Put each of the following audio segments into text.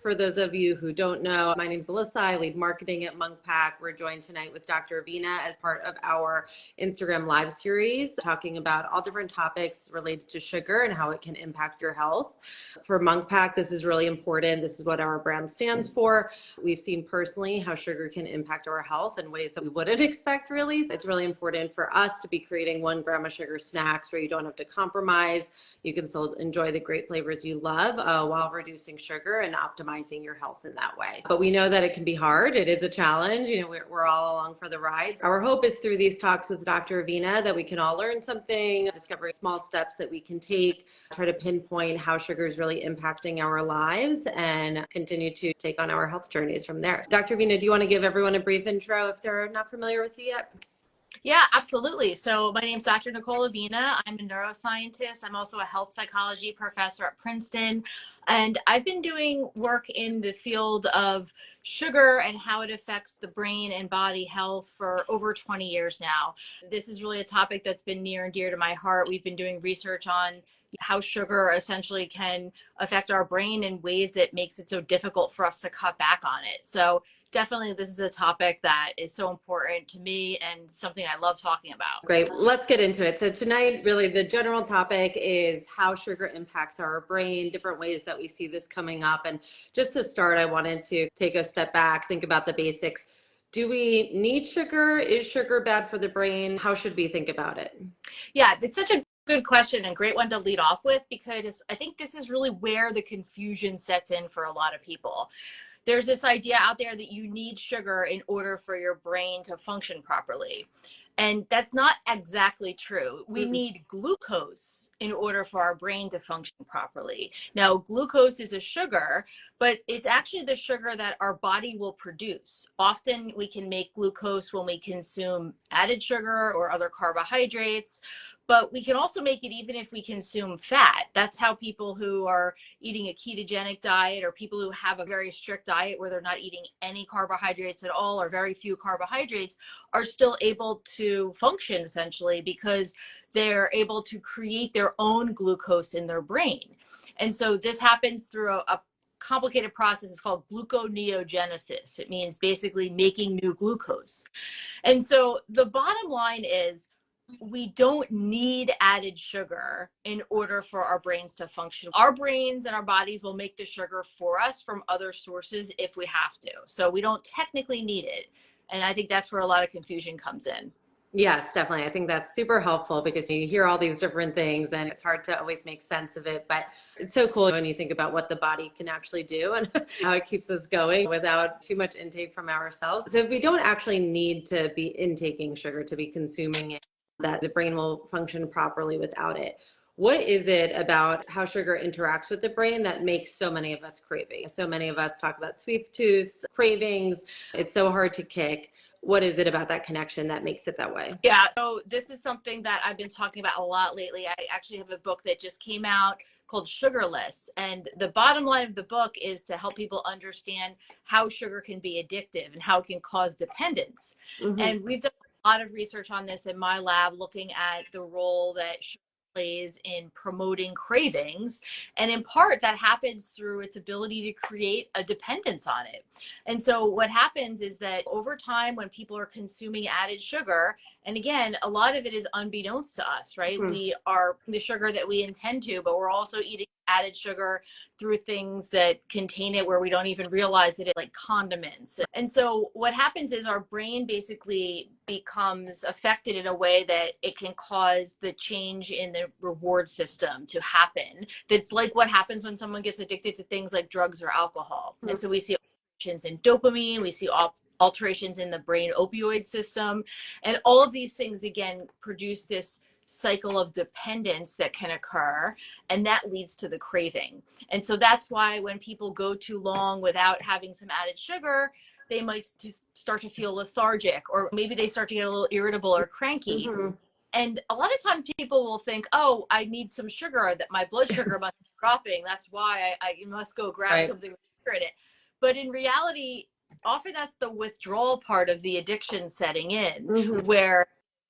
For those of you who don't know, my name is Alyssa. I lead marketing at Munk Pack. We're joined tonight with Dr. Avena as part of our Instagram live series, talking about all different topics related to sugar and how it can impact your health. For Munk Pack, this is really important. This is what our brand stands for. We've seen personally how sugar can impact our health in ways that we wouldn't expect, really. It's really important for us to be creating 1 gram of sugar snacks where you don't have to compromise. You can still enjoy the great flavors you love while reducing sugar and optimizing your health in that way. But we know that it can be hard. It is a challenge. You know, we're all along for the ride. Our hope is through these talks with Dr. Avena that we can all learn something, discover small steps that we can take, try to pinpoint how sugar is really impacting our lives, and continue to take on our health journeys from there. Dr. Avena, do you want to give everyone a brief intro if they're not familiar with you yet? Yeah, absolutely. So my name is Dr. Nicole Avena. I'm a neuroscientist. I'm also a health psychology professor at Princeton. And I've been doing work in the field of sugar and how it affects the brain and body health for over 20 years now. This is really a topic that's been near and dear to my heart. We've been doing research on how sugar essentially can affect our brain in ways that makes it so difficult for us to cut back on it. So definitely this is a topic that is so important to me and something I love talking about. Great. Let's get into it. So tonight, really the general topic is how sugar impacts our brain, different ways that we see this coming up. And just to start, I wanted to take a step back, think about the basics. Do we need sugar? Is sugar bad for the brain? How should we think about it? Yeah, it's such a good question and great one to lead off with, because I think this is really where the confusion sets in for a lot of people. There's this idea out there that you need sugar in order for your brain to function properly. And that's not exactly true. We need glucose in order for our brain to function properly. Now, glucose is a sugar, but it's actually the sugar that our body will produce. Often we can make glucose when we consume added sugar or other carbohydrates, but we can also make it even if we consume fat. That's how people who are eating a ketogenic diet, or people who have a very strict diet where they're not eating any carbohydrates at all or very few carbohydrates, are still able to function essentially because they're able to create their own glucose in their brain. And so this happens through a complicated process. It's called gluconeogenesis. It means basically making new glucose. And so the bottom line is, we don't need added sugar in order for our brains to function. Our brains and our bodies will make the sugar for us from other sources if we have to. So we don't technically need it. And I think that's where a lot of confusion comes in. Yes, definitely. I think that's super helpful because you hear all these different things and it's hard to always make sense of it. But it's so cool when you think about what the body can actually do and how it keeps us going without too much intake from ourselves. So if we don't actually need to be intaking sugar, to be consuming it, that the brain will function properly without it. What is it about how sugar interacts with the brain that makes so many of us craving? So many of us talk about sweet tooth, cravings. It's so hard to kick. What is it about that connection that makes it that way? Yeah, so this is something that I've been talking about a lot lately. I actually have a book that just came out called Sugarless. And the bottom line of the book is to help people understand how sugar can be addictive and how it can cause dependence. And we've done a lot of research on this in my lab, looking at the role that sugar plays in promoting cravings. And in part, that happens through its ability to create a dependence on it. And so what happens is that over time, when people are consuming added sugar, and again, a lot of it is unbeknownst to us, right? We are the sugar that we intend to, but we're also eating added sugar through things that contain it where we don't even realize it, like condiments. And so what happens is our brain basically becomes affected in a way that it can cause the change in the reward system to happen. That's like what happens when someone gets addicted to things like drugs or alcohol. And so we see alterations in dopamine, we see alterations in the brain opioid system, and all of these things again produce this cycle of dependence that can occur, and that leads to the craving. And so that's why when people go too long without having some added sugar, they might start to feel lethargic, or maybe they start to get a little irritable or cranky. And a lot of times people will think, oh, I need some sugar, that my blood sugar must be dropping. That's why I must go grab something with sugar in it. But in reality, often that's the withdrawal part of the addiction setting in, where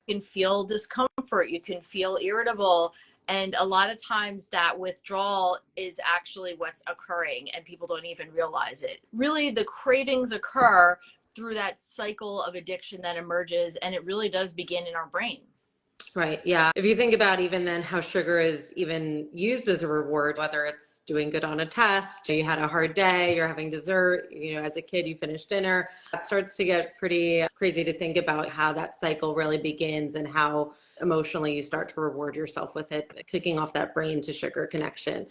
you can feel discomfort discomfort, you can feel irritable. And a lot of times that withdrawal is actually what's occurring and people don't even realize it. Really, the cravings occur through that cycle of addiction that emerges, and it really does begin in our brain. Right. Yeah. If you think about even then how sugar is even used as a reward, whether it's doing good on a test, you had a hard day, you're having dessert, as a kid, you finished dinner, that starts to get pretty crazy to think about how that cycle really begins and how emotionally you start to reward yourself with it, kicking off that brain to sugar connection.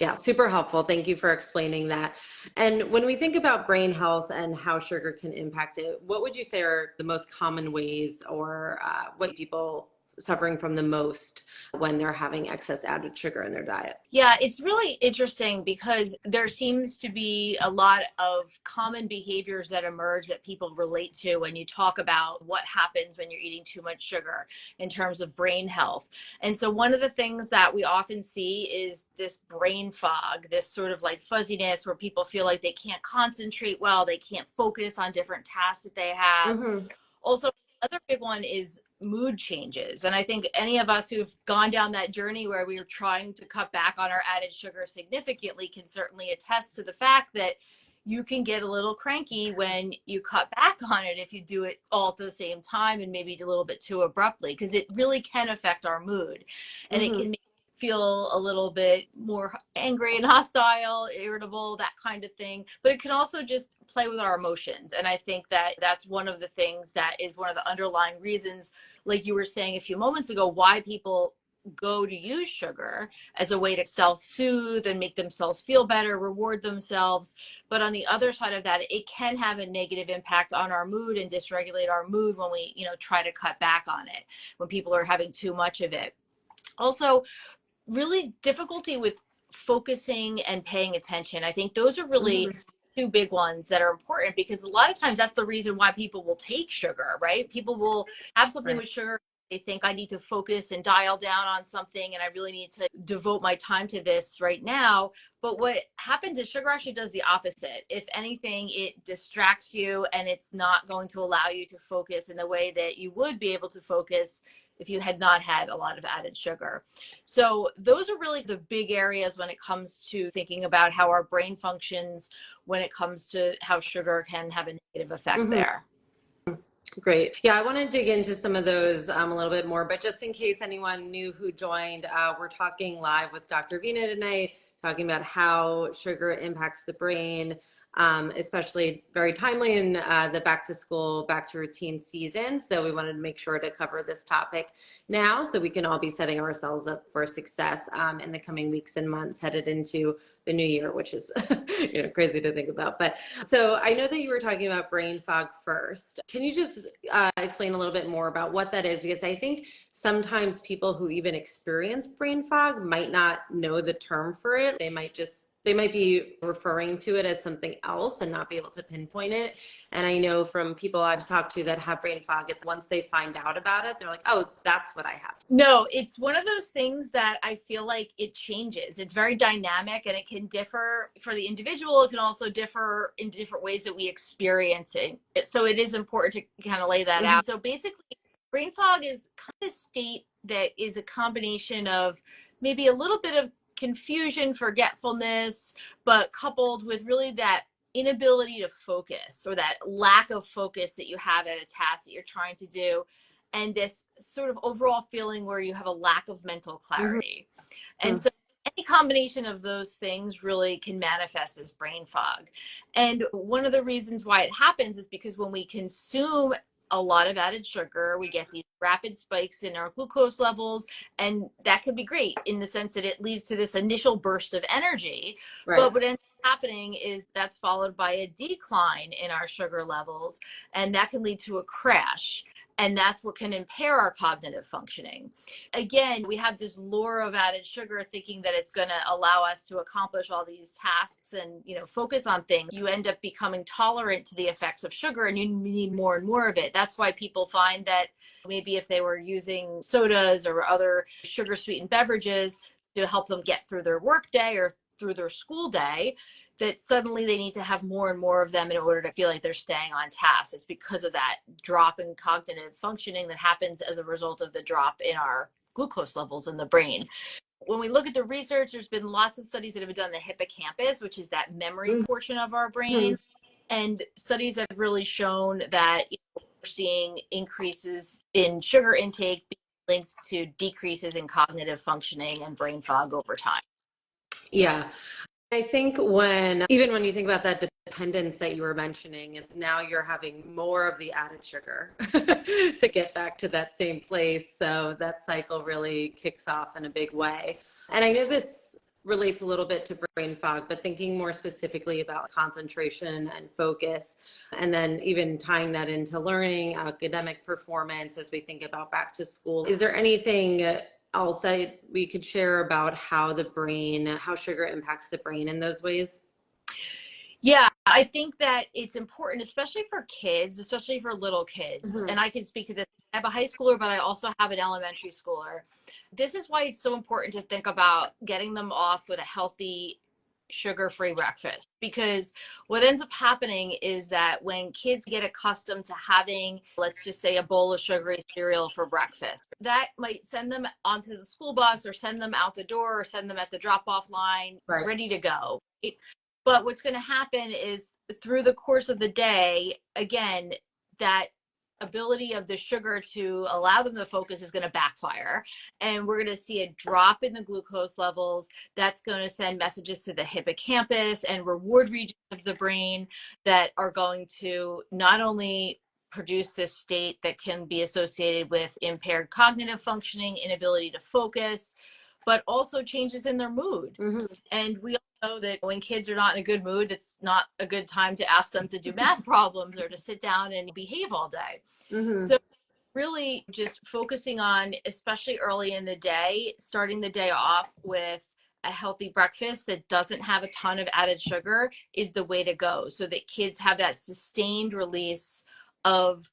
Yeah, super helpful. Thank you for explaining that. And when we think about brain health and how sugar can impact it, what would you say are the most common ways or what people suffering from the most when they're having excess added sugar in their diet? Yeah, it's really interesting because there seems to be a lot of common behaviors that emerge that people relate to when you talk about what happens when you're eating too much sugar in terms of brain health. And so one of the things that we often see is this brain fog, this sort of like fuzziness where people feel like they can't concentrate well, they can't focus on different tasks that they have. Mm-hmm. Also, another big one is mood changes. And I think any of us who've gone down that journey where we are trying to cut back on our added sugar significantly can certainly attest to the fact that you can get a little cranky when you cut back on it if you do it all at the same time and maybe a little bit too abruptly, because it really can affect our mood. And it can make feel a little bit more angry and hostile, irritable, that kind of thing. But it can also just play with our emotions. And I think that that's one of the things that is one of the underlying reasons, like you were saying a few moments ago, why people go to use sugar as a way to self-soothe and make themselves feel better, reward themselves. But on the other side of that, it can have a negative impact on our mood and dysregulate our mood when we, try to cut back on it, when people are having too much of it. Also, really difficulty with focusing and paying attention. I think those are really two big ones that are important, because a lot of times that's the reason why people will take sugar, right? People will have something with sugar. They think I need to focus and dial down on something and I really need to devote my time to this right now. But what happens is sugar actually does the opposite. If anything, it distracts you and it's not going to allow you to focus in the way that you would be able to focus if you had not had a lot of added sugar. So those are really the big areas when it comes to thinking about how our brain functions, when it comes to how sugar can have a negative effect there. Great. Yeah, I want to dig into some of those a little bit more, but just in case anyone new who joined, we're talking live with Dr. Avena tonight, talking about how sugar impacts the brain, especially very timely in the back to school, back to routine season. So we wanted to make sure to cover this topic now so we can all be setting ourselves up for success in the coming weeks and months headed into the new year, which is crazy to think about. But so I know that you were talking about brain fog first. Can you just explain a little bit more about what that is? Because I think sometimes people who even experience brain fog might not know the term for it. They might be referring to it as something else and not be able to pinpoint it. And I know from people I've talked to that have brain fog, it's once they find out about it, they're like, oh, that's what I have. No, it's one of those things that I feel like it changes. It's very dynamic and it can differ for the individual. It can also differ in different ways that we experience it. So it is important to kind of lay that out. So basically, brain fog is kind of a state that is a combination of maybe a little bit of confusion, forgetfulness, but coupled with really that inability to focus, or that lack of focus that you have at a task that you're trying to do, and this sort of overall feeling where you have a lack of mental clarity. And so any combination of those things really can manifest as brain fog. And one of the reasons why it happens is because when we consume a lot of added sugar, we get these rapid spikes in our glucose levels, and that could be great in the sense that it leads to this initial burst of energy. But what ends up happening is that's followed by a decline in our sugar levels, and that can lead to a crash. And that's what can impair our cognitive functioning. Again, we have this lure of added sugar thinking that it's going to allow us to accomplish all these tasks and, focus on things. You end up becoming tolerant to the effects of sugar and you need more and more of it. That's why people find that maybe if they were using sodas or other sugar sweetened beverages to help them get through their work day or through their school day, that suddenly they need to have more and more of them in order to feel like they're staying on task. It's because of that drop in cognitive functioning that happens as a result of the drop in our glucose levels in the brain. When we look at the research, there's been lots of studies that have been done in the hippocampus, which is that memory portion of our brain. And studies have really shown that we're seeing increases in sugar intake being linked to decreases in cognitive functioning and brain fog over time. Yeah. I think even when you think about that dependence that you were mentioning, it's now you're having more of the added sugar to get back to that same place. So that cycle really kicks off in a big way. And I know this relates a little bit to brain fog, but thinking more specifically about concentration and focus, and then even tying that into learning, academic performance as we think about back to school. Is there anything else that we could share about how sugar impacts the brain in those ways? Yeah, I think that it's important, especially for kids, especially for little kids. And I can speak to this. I have a high schooler, but I also have an elementary schooler. This is why it's so important to think about getting them off with a healthy, sugar-free breakfast. Because what ends up happening is that when kids get accustomed to having, let's just say, a bowl of sugary cereal for breakfast, that might send them onto the school bus or send them out the door or send them at the drop-off line, ready to go. But what's going to happen is through the course of the day, again, that ability of the sugar to allow them to focus is going to backfire. And we're going to see a drop in the glucose levels. That's going to send messages to the hippocampus and reward regions of the brain that are going to not only produce this state that can be associated with impaired cognitive functioning, inability to focus, but also changes in their mood. And we all know that when kids are not in a good mood, it's not a good time to ask them to do math problems or to sit down and behave all day. So really just focusing on, especially early in the day, starting the day off with a healthy breakfast that doesn't have a ton of added sugar is the way to go, so that kids have that sustained release of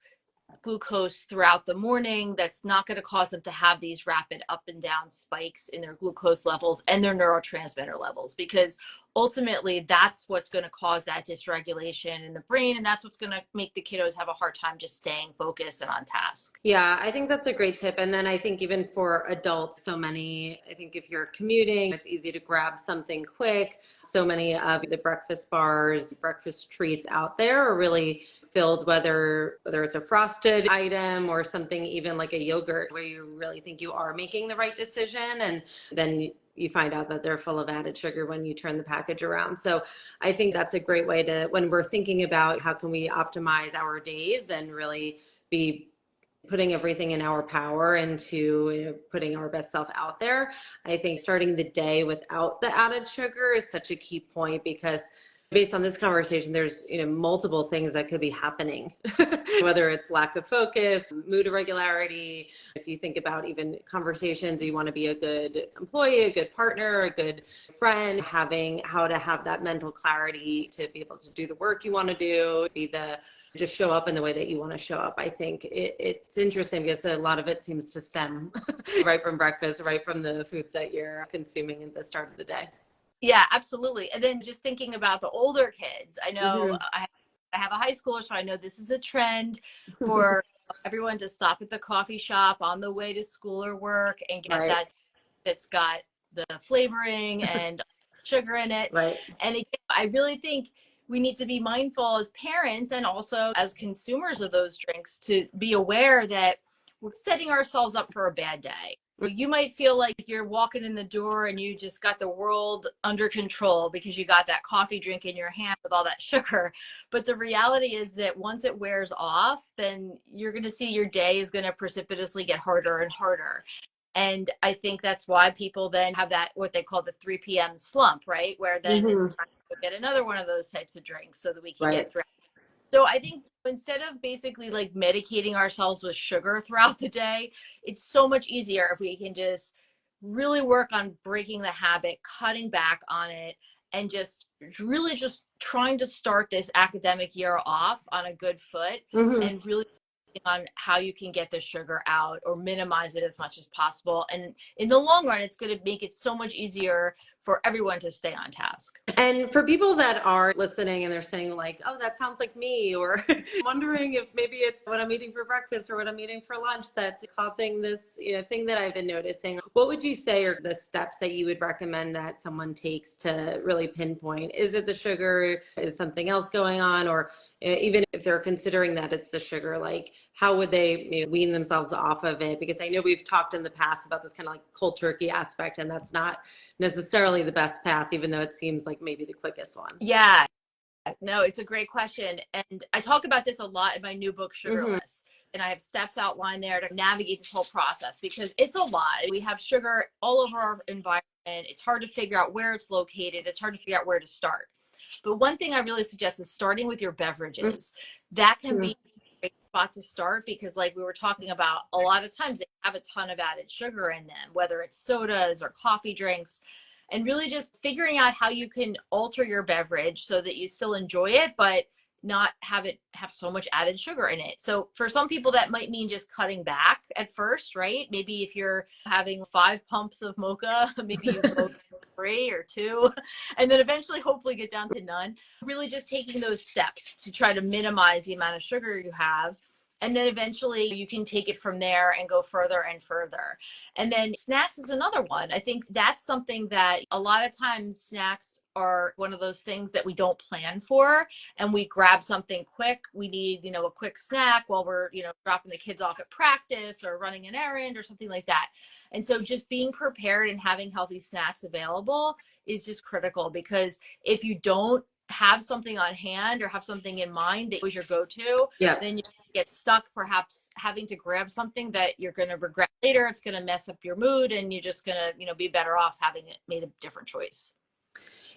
glucose throughout the morning that's not going to cause them to have these rapid up and down spikes in their glucose levels and their neurotransmitter levels, because ultimately that's what's going to cause that dysregulation in the brain, and that's what's going to make the kiddos have a hard time just staying focused and on task. Yeah, I think that's a great tip. And then I think even for adults, I think if you're commuting, it's easy to grab something quick. So many of the breakfast bars, breakfast treats out there are really filled, whether it's a frosted item or something even like a yogurt, where you really think you are making the right decision. And then you find out that they're full of added sugar when you turn the package around. So I think that's a great way to, when we're thinking about how can we optimize our days and really be putting everything in our power into putting our best self out there. I think starting the day without the added sugar is such a key point, because based on this conversation, there's multiple things that could be happening, whether it's lack of focus, mood irregularity. If you think about even conversations, you want to be a good employee, a good partner, a good friend, having how to have that mental clarity to be able to do the work you want to do, just show up in the way that you want to show up. I think it's interesting because a lot of it seems to stem right from breakfast, right from the foods that you're consuming at the start of the day. Yeah, absolutely. And then just thinking about the older kids, I know I have a high schooler, so I know this is a trend for everyone to stop at the coffee shop on the way to school or work and get that that's got the flavoring and sugar in it. And again, I really think we need to be mindful as parents and also as consumers of those drinks to be aware that we're setting ourselves up for a bad day. You might feel like you're walking in the door and you just got the world under control because you got that coffee drink in your hand with all that sugar. But the reality is that once it wears off, then you're going to see your day is going to precipitously get harder and harder. And I think that's why people then have that, what they call the 3 p.m. slump, right? Where then it's time to get another one of those types of drinks so that we can get through. So I think instead of basically like medicating ourselves with sugar throughout the day, it's so much easier if we can just really work on breaking the habit, cutting back on it, and just really just trying to start this academic year off on a good foot and really on how you can get the sugar out or minimize it as much as possible. And in the long run, it's going to make it so much easier for everyone to stay on task. And for people that are listening and they're saying like, oh, that sounds like me, or wondering if maybe it's what I'm eating for breakfast or what I'm eating for lunch that's causing this, thing that I've been noticing, what would you say are the steps that you would recommend that someone takes to really pinpoint? Is it the sugar? Is something else going on? Or even if they're considering that it's the sugar, like how would they wean themselves off of it? Because I know we've talked in the past about this kind of like cold turkey aspect, and that's not necessarily the best path, even though it seems like maybe the quickest one. Yeah, no, it's a great question. And I talk about this a lot in my new book, Sugarless. And I have steps outlined there to navigate this whole process because it's a lot. We have sugar all over our environment. It's hard to figure out where it's located. It's hard to figure out where to start. But one thing I really suggest is starting with your beverages. That can be a great spot to start because, like we were talking about, a lot of times they have a ton of added sugar in them, whether it's sodas or coffee drinks. And really just figuring out how you can alter your beverage so that you still enjoy it, but not have it have so much added sugar in it. So for some people that might mean just cutting back at first, right? Maybe if you're having 5 pumps of mocha, maybe you go to 3 or 2, and then eventually hopefully get down to none. Really just taking those steps to try to minimize the amount of sugar you have. And then eventually you can take it from there and go further and further. And then snacks is another one. I think that's something that a lot of times snacks are one of those things that we don't plan for and we grab something quick. We need, a quick snack while we're, dropping the kids off at practice or running an errand or something like that. And so just being prepared and having healthy snacks available is just critical because if you don't have something on hand or have something in mind that was your go-to, then you get stuck perhaps having to grab something that you're going to regret later. It's going to mess up your mood and you're just going to, be better off having made a different choice.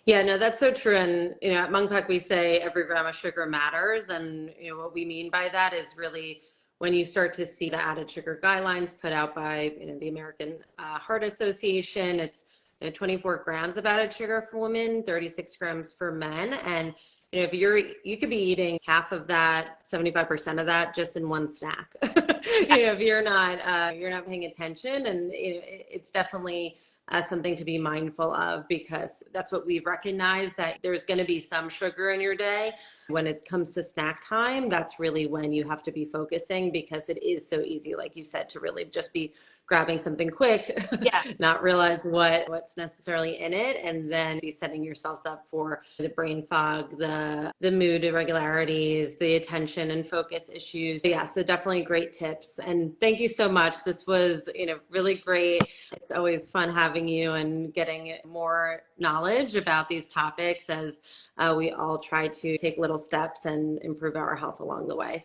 Yeah, no, that's so true. And, at Munk Pack, we say every gram of sugar matters. And, what we mean by that is really when you start to see the added sugar guidelines put out by, the American Heart Association, it's 24 grams of added sugar for women, 36 grams for men. And, if you could be eating half of that, 75% of that just in one snack, if you're not paying attention. And it's definitely something to be mindful of because that's what we've recognized, that there's going to be some sugar in your day. When it comes to snack time, that's really when you have to be focusing because it is so easy, like you said, to really just be grabbing something quick, not realize what's necessarily in it, and then be setting yourselves up for the brain fog, the mood irregularities, the attention and focus issues. So definitely great tips. And thank you so much. This was, really great. It's always fun having you and getting more knowledge about these topics as we all try to take little steps and improve our health along the way.